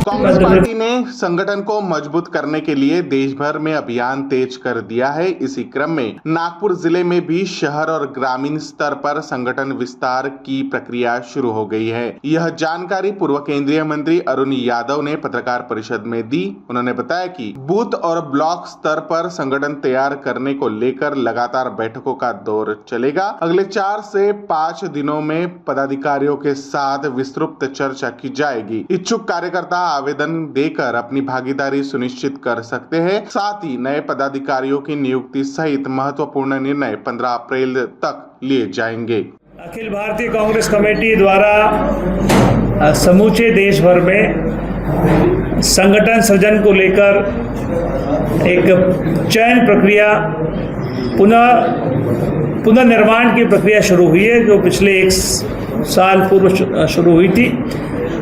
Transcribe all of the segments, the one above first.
Congress party ने संगठन को मजबूत करने के लिए देश भर में अभियान तेज कर दिया है। इसी क्रम में नागपुर जिले में भी शहर और ग्रामीण स्तर पर संगठन विस्तार की प्रक्रिया शुरू हो गई है। यह जानकारी पूर्व केंद्रीय मंत्री अरुण यादव ने पत्रकार परिषद में दी। उन्होंने बताया कि बूथ और ब्लॉक स्तर पर संगठन तैयार करने को लेकर लगातार बैठकों का दौर चलेगा। अगले 4 से 5 दिनों में पदाधिकारियों के साथ विस्तृत चर्चा की जाएगी। इच्छुक कार्यकर्ता आवेदन देकर अपनी भागीदारी सुनिश्चित कर सकते हैं। साथ ही नए पदाधिकारियों की नियुक्ति सहित महत्वपूर्ण निर्णय 15 अप्रैल तक लिए जाएंगे। अखिल भारतीय कांग्रेस कमेटी द्वारा समूचे देश भर में संगठन सृजन को लेकर एक चयन प्रक्रिया पुनर्निर्माण की प्रक्रिया शुरू हुई है, जो पिछले 1 साल पूर्व शुरू हुई थी।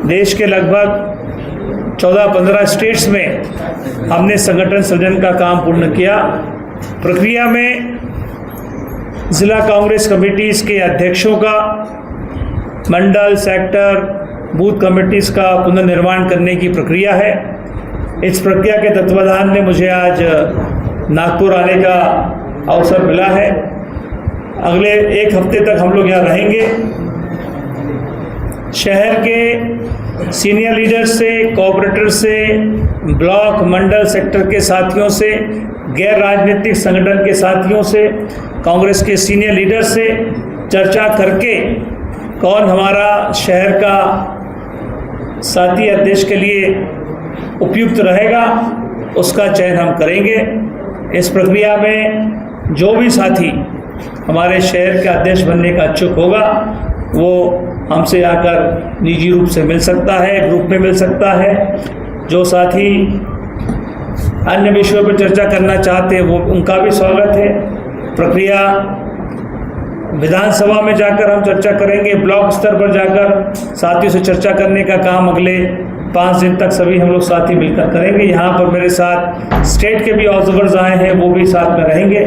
देश के लगभग 14-15 स्टेट्स में हमने संगठन सृजन का काम पूर्ण किया। प्रक्रिया में जिला कांग्रेस कमेटीज के अध्यक्षों का, मंडल, सेक्टर, बूथ कमेटीज का पुनर्निर्माण करने की प्रक्रिया है। इस प्रक्रिया के तत्वाधान में मुझे आज नागपुर आने का अवसर मिला है। अगले 1 हफ्ते तक हम लोग यहाँ रहेंगे। शहर के सीनियर लीडर से, कोऑपरेटर से, ब्लॉक, मंडल, सेक्टर के साथियों से, गैर राजनीतिक संगठन के साथियों से, कांग्रेस के सीनियर लीडर से चर्चा करके कौन हमारा शहर का साथी अध्यक्ष के लिए उपयुक्त रहेगा, उसका चयन हम करेंगे। इस प्रक्रिया में जो भी साथी हमारे शहर का अध्यक्ष बनने का इच्छुक होगा, वो हमसे आकर निजी रूप से मिल सकता है, ग्रुप में मिल सकता है। जो साथी अन्य विषयों पर चर्चा करना चाहते हैं, वो उनका भी स्वागत है। प्रक्रिया विधानसभा में जाकर हम चर्चा करेंगे, ब्लॉक स्तर पर जाकर साथियों से चर्चा करने का काम अगले 5 दिन तक सभी हम लोग साथी मिलकर करेंगे। यहाँ पर मेरे साथ स्टेट के भी ऑब्जर्वर्स आए हैं, वो भी साथ में रहेंगे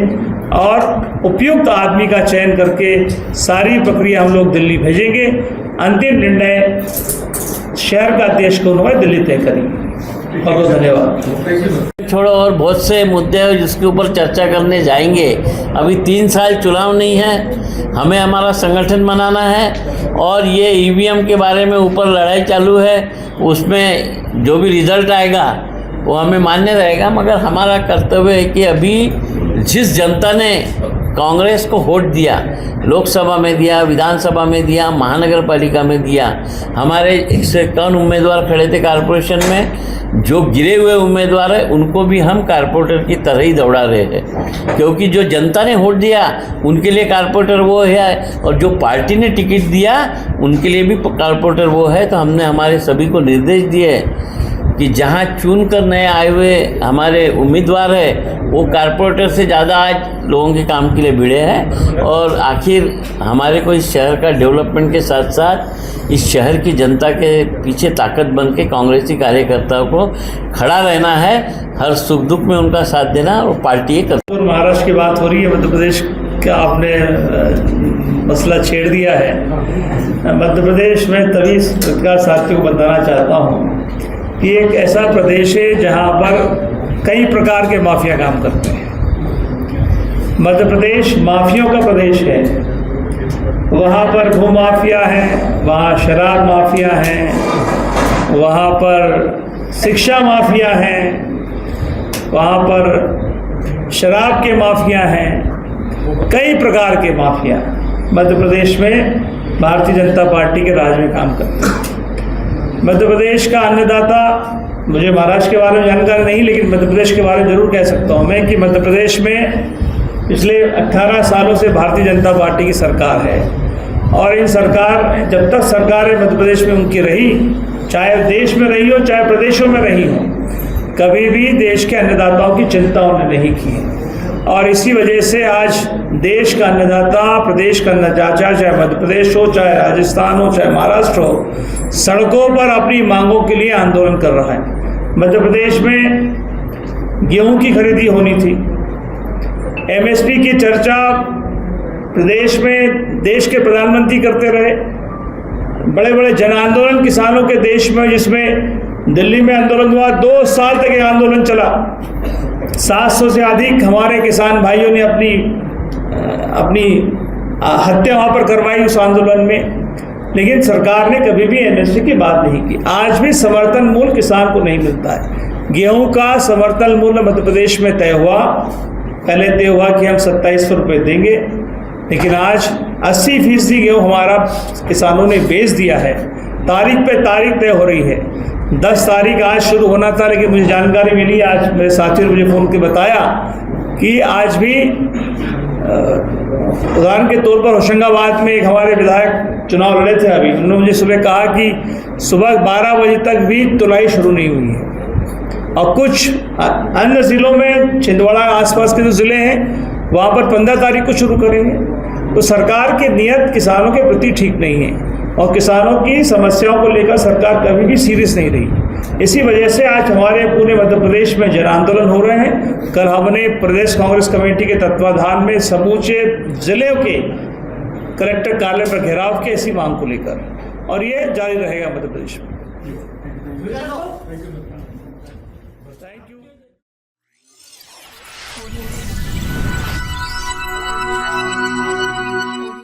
और उपयुक्त आदमी का चयन करके सारी प्रक्रिया हम लोग दिल्ली भेजेंगे। अंतिम निर्णय शहर का अध्यक्ष को उन्होंने दिल्ली तय करेंगे। बहुत बहुत धन्यवाद। छोड़ो, और बहुत से मुद्दे हैं जिसके ऊपर चर्चा करने जाएंगे। अभी 3 साल चुनाव नहीं है, हमें हमारा संगठन बनाना है और ये ईवीएम के बारे में ऊपर लड़ाई चालू है। उसमें जो भी रिजल्ट आएगा वो हमें मान्य रहेगा, मगर हमारा कर्तव्य है कि अभी जिस जनता ने कांग्रेस को वोट दिया, लोकसभा में दिया, विधानसभा में दिया, महानगर पालिका में दिया, हमारे 151 उम्मीदवार खड़े थे कॉरपोरेशन में। जो गिरे हुए उम्मीदवार हैं उनको भी हम कारपोरेटर की तरह ही दौड़ा रहे हैं, क्योंकि जो जनता ने वोट दिया उनके लिए कारपोरेटर वो है और जो पार्टी ने टिकट दिया उनके लिए भी कारपोरेटर वो है। तो हमने हमारे सभी को निर्देश दिए कि जहां चुन कर नए आए हुए हमारे उम्मीदवार है, वो कारपोरेटर से ज़्यादा आज लोगों के काम के लिए भिड़े हैं। और आखिर हमारे को इस शहर का डेवलपमेंट के साथ साथ इस शहर की जनता के पीछे ताकत बन के कांग्रेसी कार्यकर्ताओं को खड़ा रहना है, हर सुख दुख में उनका साथ देना। और पार्टी एक महाराष्ट्र की बात हो रही है, मध्य प्रदेश का आपने मसला छेड़ दिया है। मध्य प्रदेश में तभी इस प्रकार साथियों को बताना चाहता हूँ कि एक ऐसा प्रदेश है जहाँ पर कई प्रकार के माफिया काम करते हैं। मध्य प्रदेश माफियों का प्रदेश है। वहाँ पर भू माफिया है, वहाँ शराब माफिया है, वहाँ पर शिक्षा माफिया है, वहाँ पर शराब के माफिया हैं, कई प्रकार के माफिया मध्य प्रदेश में भारतीय जनता पार्टी के राज में काम करते हैं। मध्य प्रदेश का अन्नदाता, मुझे महाराष्ट्र के बारे में जानकारी नहीं, लेकिन मध्य प्रदेश के बारे में जरूर कह सकता हूँ मैं कि मध्य प्रदेश में पिछले 18 सालों से भारतीय जनता पार्टी की सरकार है। और इन सरकार, जब तक सरकार मध्य प्रदेश में उनकी रही, चाहे देश में रही हो चाहे प्रदेशों में रही हो, कभी भी देश के अन्नदाताओं की चिंता उन्होंने नहीं की। और इसी वजह से आज देश का अन्नदाता, प्रदेश का अन्नदाता, चाहे मध्य प्रदेश हो, चाहे राजस्थान हो, चाहे महाराष्ट्र हो, सड़कों पर अपनी मांगों के लिए आंदोलन कर रहा है। मध्य प्रदेश में गेहूं की खरीदी होनी थी, एमएसपी की चर्चा प्रदेश में देश के प्रधानमंत्री करते रहे। बड़े बड़े जन आंदोलन किसानों के देश में, जिसमें दिल्ली में आंदोलन हुआ, 2 साल तक ये आंदोलन चला। 700 से अधिक हमारे किसान भाइयों ने अपनी हत्या वहाँ पर करवाई उस आंदोलन में, लेकिन सरकार ने कभी भी एमएसपी की बात नहीं की। आज भी समर्थन मूल्य किसान को नहीं मिलता है। गेहूं का समर्थन मूल्य मध्य प्रदेश में तय हुआ, पहले तय हुआ कि हम 2700 रुपये देंगे, लेकिन आज 80% गेहूं हमारा किसानों ने बेच दिया है। तारीख पे तारीख तय हो रही है। 10 तारीख आज शुरू होना था, लेकिन मुझे जानकारी मिली, आज मेरे साथियों ने मुझे फ़ोन के बताया कि आज भी उदाहरण के तौर पर होशंगाबाद में एक हमारे विधायक चुनाव लड़े थे अभी, उन्होंने मुझे सुबह कहा कि सुबह 12 बजे तक भी तुलाई शुरू नहीं हुई है। और कुछ अन्य ज़िलों में, छिंदवाड़ा आसपास के जो ज़िले हैं, वहाँ पर 15 तारीख को शुरू करेंगे। तो सरकार की नीयत किसानों के प्रति ठीक नहीं है और किसानों की समस्याओं को लेकर सरकार कभी भी सीरियस नहीं रही। इसी वजह से आज हमारे पूरे मध्य प्रदेश में जन आंदोलन हो रहे हैं। कल हमने प्रदेश कांग्रेस कमेटी के तत्वाधान में समूचे जिले के कलेक्टर कार्यालय पर घेराव किया इसी मांग को लेकर, और ये जारी रहेगा मध्य प्रदेश में। Thank you.